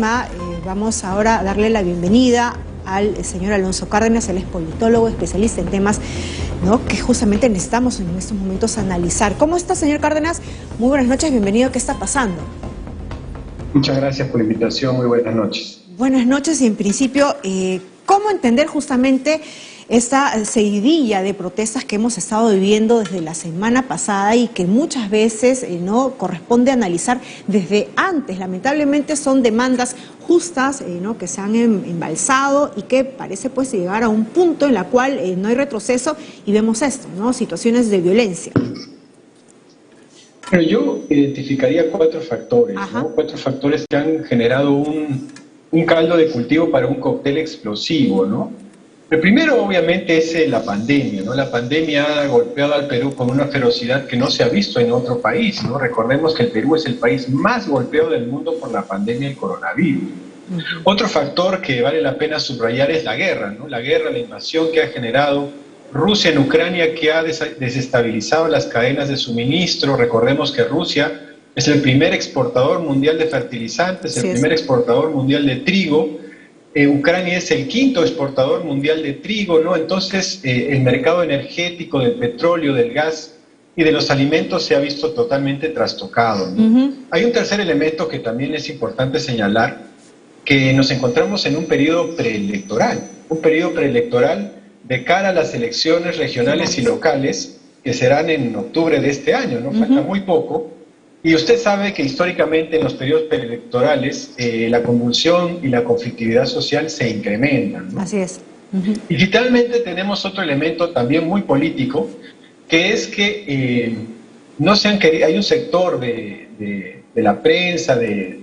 tema. Vamos ahora a darle la bienvenida al señor Alonso Cárdenas. Él es politólogo, especialista en temas, ¿no?, que justamente necesitamos en estos momentos analizar. ¿Cómo está, señor Cárdenas? Muy buenas noches, bienvenido. ¿Qué está pasando? Muchas gracias por la invitación, muy buenas noches. Buenas noches y en principio, ¿cómo entender justamente esta seguidilla de protestas que hemos estado viviendo desde la semana pasada y que muchas veces no corresponde analizar desde antes? Lamentablemente son demandas justas, ¿no?, que se han embalsado y que parece pues llegar a un punto en la cual no hay retroceso y vemos esto, ¿no?, situaciones de violencia. Pero yo identificaría cuatro factores, ¿no? Cuatro factores que han generado un caldo de cultivo para un cóctel explosivo, ¿no? El primero, obviamente, es la pandemia, ¿no? La pandemia ha golpeado al Perú con una ferocidad que no se ha visto en otro país, ¿no? Recordemos que el Perú es el país más golpeado del mundo por la pandemia del coronavirus. Otro factor que vale la pena subrayar es la guerra, ¿no? La guerra, la invasión que ha generado Rusia en Ucrania, que ha desestabilizado las cadenas de suministro. Recordemos que Rusia es el primer exportador mundial de fertilizantes, el primer exportador mundial de trigo. Ucrania es el quinto exportador mundial de trigo, ¿no? Entonces, el mercado energético del petróleo, del gas y de los alimentos se ha visto totalmente trastocado, ¿no? Hay un tercer elemento que también es importante señalar, que nos encontramos en un periodo preelectoral de cara a las elecciones regionales y locales que serán en octubre de este año, ¿no? Falta muy poco. Y usted sabe que históricamente en los periodos preelectorales la convulsión y la conflictividad social se incrementan, ¿no? Así es. Y finalmente tenemos otro elemento también muy político, que es que no se han querido, hay un sector de la prensa, de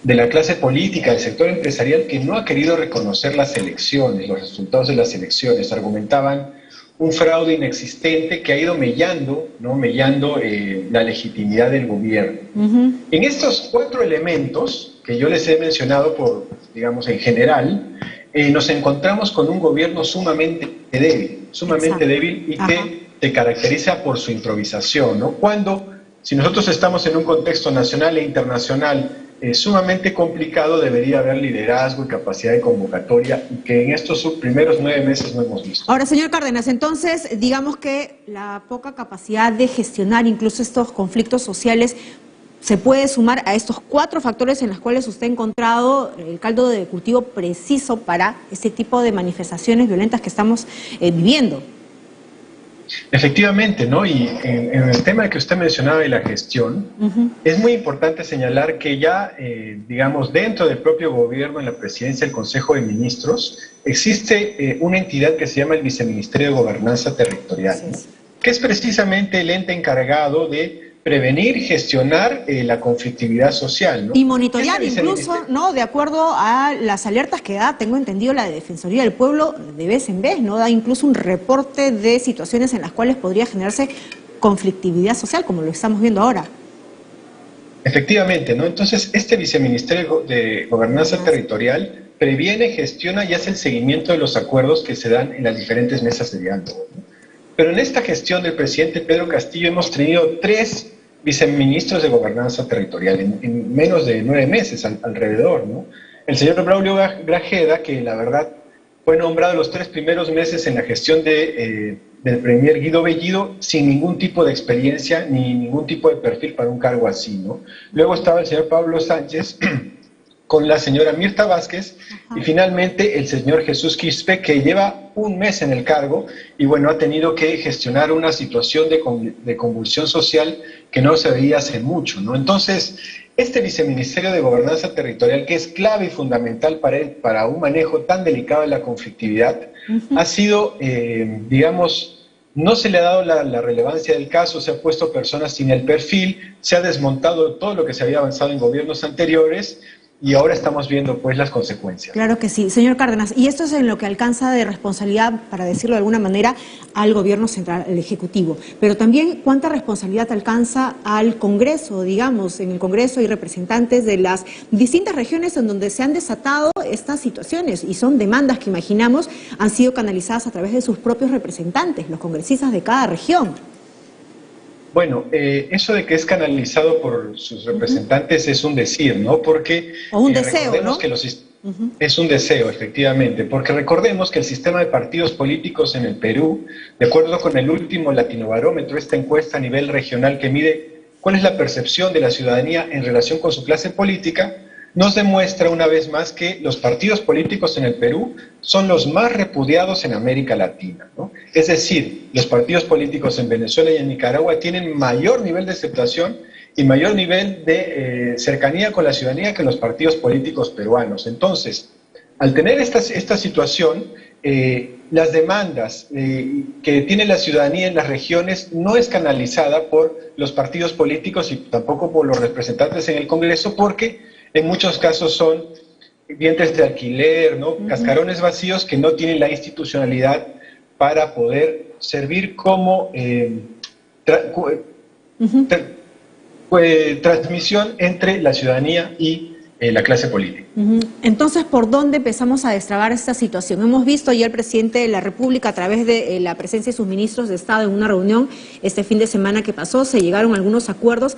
la clase política, del sector empresarial, que no ha querido reconocer las elecciones, los resultados de las elecciones. Argumentaban un fraude inexistente que ha ido mellando la legitimidad del gobierno. En estos cuatro elementos que yo les he mencionado, en general, nos encontramos con un gobierno sumamente débil y que se caracteriza por su improvisación, ¿no? Si nosotros estamos en un contexto nacional e internacional sumamente complicado, debería haber liderazgo y capacidad de convocatoria, y que en estos primeros 9 meses no hemos visto. Ahora, señor Cárdenas, entonces, digamos que la poca capacidad de gestionar incluso estos conflictos sociales se puede sumar a estos cuatro factores en los cuales usted ha encontrado el caldo de cultivo preciso para este tipo de manifestaciones violentas que estamos viviendo. Efectivamente, ¿no? Y en el tema que usted mencionaba de la gestión, es muy importante señalar que ya, dentro del propio gobierno, en la presidencia del Consejo de Ministros, existe una entidad que se llama el Viceministerio de Gobernanza Territorial, ¿no?, que es precisamente el ente encargado de prevenir y gestionar la conflictividad social, ¿no? Y monitorear incluso, ¿no?, de acuerdo a las alertas que da, tengo entendido, la Defensoría del Pueblo de vez en vez, ¿no? Da incluso un reporte de situaciones en las cuales podría generarse conflictividad social, como lo estamos viendo ahora. Efectivamente, ¿no? Entonces, este Viceministerio de Gobernanza Territorial previene, gestiona y hace el seguimiento de los acuerdos que se dan en las diferentes mesas de diálogo, ¿no? Pero en esta gestión del presidente Pedro Castillo hemos tenido 3 viceministros de Gobernanza Territorial en menos de 9 meses alrededor, ¿no? El señor Braulio Grajeda, que la verdad fue nombrado los 3 primeros meses en la gestión del premier Guido Bellido sin ningún tipo de experiencia ni ningún tipo de perfil para un cargo así, ¿no? Luego estaba el señor Pablo Sánchez con la señora Mirta Vázquez, y finalmente el señor Jesús Quispe, que lleva 1 mes en el cargo y ha tenido que gestionar una situación de convulsión social que no se veía hace mucho, ¿no? Entonces, este Viceministerio de Gobernanza Territorial, que es clave y fundamental para un manejo tan delicado de la conflictividad, ha sido, no se le ha dado la relevancia del caso, se ha puesto personas sin el perfil, se ha desmontado todo lo que se había avanzado en gobiernos anteriores, y ahora estamos viendo pues las consecuencias. Claro que sí. Señor Cárdenas, y esto es en lo que alcanza de responsabilidad, para decirlo de alguna manera, al gobierno central, al Ejecutivo. Pero también, ¿cuánta responsabilidad alcanza al Congreso? Digamos, en el Congreso hay representantes de las distintas regiones en donde se han desatado estas situaciones, y son demandas que, imaginamos, han sido canalizadas a través de sus propios representantes, los congresistas de cada región. Bueno, eso de que es canalizado por sus representantes es un decir, ¿no? Porque O un deseo, recordemos ¿no? que es un deseo, efectivamente, porque recordemos que el sistema de partidos políticos en el Perú, de acuerdo con el último Latinobarómetro, esta encuesta a nivel regional que mide cuál es la percepción de la ciudadanía en relación con su clase política, nos demuestra una vez más que los partidos políticos en el Perú son los más repudiados en América Latina, ¿no? Es decir, los partidos políticos en Venezuela y en Nicaragua tienen mayor nivel de aceptación y mayor nivel de cercanía con la ciudadanía que los partidos políticos peruanos. Entonces, al tener esta situación, las demandas que tiene la ciudadanía en las regiones no es canalizada por los partidos políticos y tampoco por los representantes en el Congreso, porque en muchos casos son vientres de alquiler, ¿no? Cascarones vacíos que no tienen la institucionalidad para poder servir como transmisión entre la ciudadanía y la clase política. Entonces, ¿por dónde empezamos a destrabar esta situación? Hemos visto ya el presidente de la República, a través de la presencia de sus ministros de Estado en una reunión este fin de semana que pasó, se llegaron a algunos acuerdos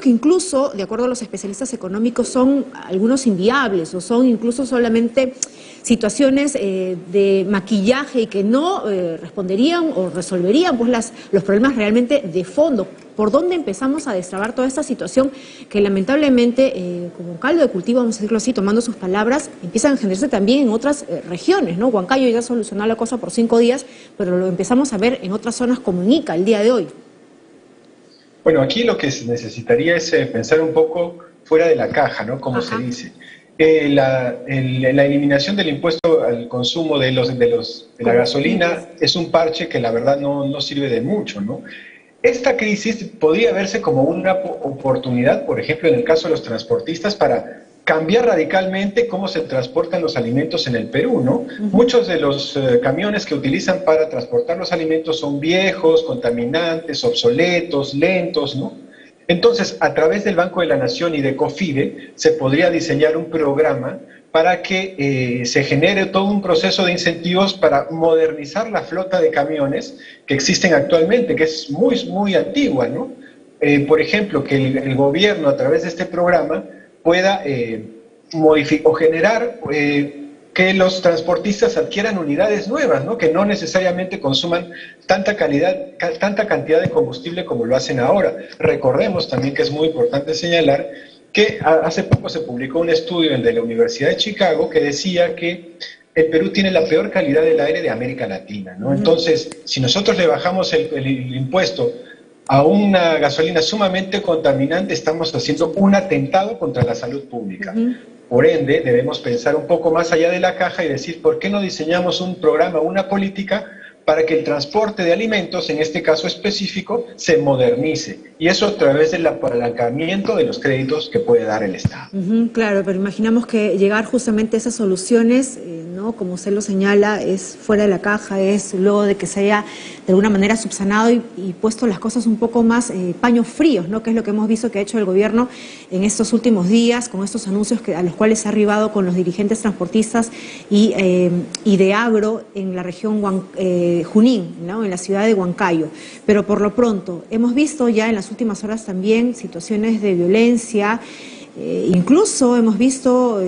que incluso, de acuerdo a los especialistas económicos, son algunos inviables o son incluso solamente situaciones de maquillaje y que no responderían o resolverían pues los problemas realmente de fondo. ¿Por dónde empezamos a destrabar toda esta situación que lamentablemente, como caldo de cultivo, vamos a decirlo así, tomando sus palabras, empiezan a generarse también en otras regiones, ¿no? Huancayo ya solucionó la cosa por 5 días, pero lo empezamos a ver en otras zonas como en Ica el día de hoy. Bueno, aquí lo que se necesitaría es pensar un poco fuera de la caja, ¿no? Como se dice. La eliminación del impuesto al consumo de la gasolina es un parche que la verdad no sirve de mucho, ¿no? Esta crisis podría verse como una oportunidad, por ejemplo, en el caso de los transportistas, para cambiar radicalmente cómo se transportan los alimentos en el Perú, ¿no? Muchos de los camiones que utilizan para transportar los alimentos son viejos, contaminantes, obsoletos, lentos, ¿no? Entonces, a través del Banco de la Nación y de COFIDE, se podría diseñar un programa para que se genere todo un proceso de incentivos para modernizar la flota de camiones que existen actualmente, que es muy antigua, ¿no? Por ejemplo, que el gobierno, a través de este programa, pueda modificar o generar que los transportistas adquieran unidades nuevas, ¿no? Que no necesariamente consuman tanta cantidad de combustible como lo hacen ahora. Recordemos también que es muy importante señalar que hace poco se publicó un estudio de la Universidad de Chicago que decía que el Perú tiene la peor calidad del aire de América Latina, ¿no? Entonces, si nosotros le bajamos el impuesto a una gasolina sumamente contaminante, estamos haciendo un atentado contra la salud pública. Por ende, debemos pensar un poco más allá de la caja y decir, ¿por qué no diseñamos un programa, una política para que el transporte de alimentos, en este caso específico, se modernice? Y eso a través del apalancamiento de los créditos que puede dar el Estado. Claro, pero imaginamos que llegar justamente a esas soluciones, ¿no? Como usted lo señala, es fuera de la caja, es luego de que se haya de alguna manera subsanado y puesto las cosas un poco más paños fríos, ¿no? Que es lo que hemos visto que ha hecho el gobierno en estos últimos días, con estos anuncios a los cuales se ha arribado con los dirigentes transportistas y de agro en la región Junín, ¿no? En la ciudad de Huancayo. Pero por lo pronto, hemos visto ya en las últimas horas también situaciones de violencia, incluso hemos visto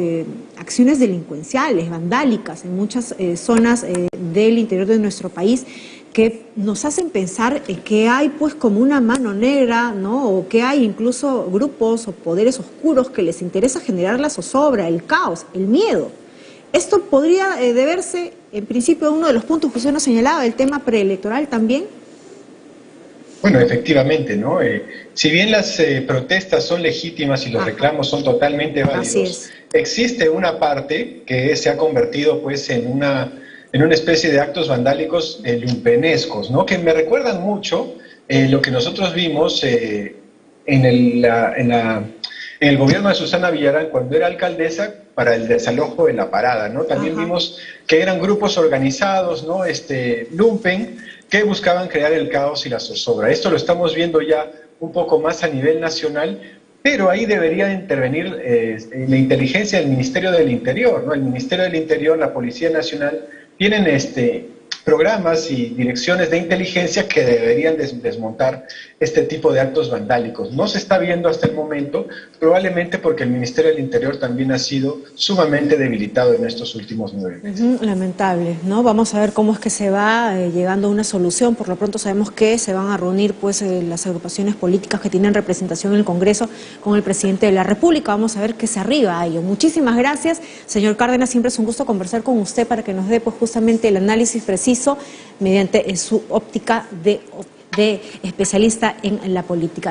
acciones delincuenciales, vandálicas en muchas zonas del interior de nuestro país, que nos hacen pensar que hay pues como una mano negra, ¿no? O que hay incluso grupos o poderes oscuros que les interesa generar la zozobra, el caos, el miedo. Esto podría deberse, en principio, a uno de los puntos que usted nos señalaba, el tema preelectoral también. Bueno, efectivamente, ¿no? Si bien las protestas son legítimas y los reclamos son totalmente válidos, existe una parte que se ha convertido pues en una especie de actos vandálicos lumpenescos, ¿no? Que me recuerdan mucho lo que nosotros vimos en el gobierno de Susana Villarán cuando era alcaldesa para el desalojo de la parada, ¿no? También vimos que eran grupos organizados, ¿no? Lumpen, que buscaban crear el caos y la zozobra. Esto lo estamos viendo ya un poco más a nivel nacional, pero ahí debería intervenir la inteligencia del Ministerio del Interior, ¿no? El Ministerio del Interior, la Policía Nacional, tienen programas y direcciones de inteligencia que deberían desmontar este tipo de actos vandálicos. No se está viendo hasta el momento, probablemente porque el Ministerio del Interior también ha sido sumamente debilitado en estos últimos 9 meses. Lamentable, ¿no? Vamos a ver cómo es que se va llegando a una solución. Por lo pronto sabemos que se van a reunir pues las agrupaciones políticas que tienen representación en el Congreso con el presidente de la República. Vamos a ver qué se arriba a ello. Muchísimas gracias, señor Cárdenas. Siempre es un gusto conversar con usted para que nos dé pues justamente el análisis preciso mediante su óptica de especialista en la política.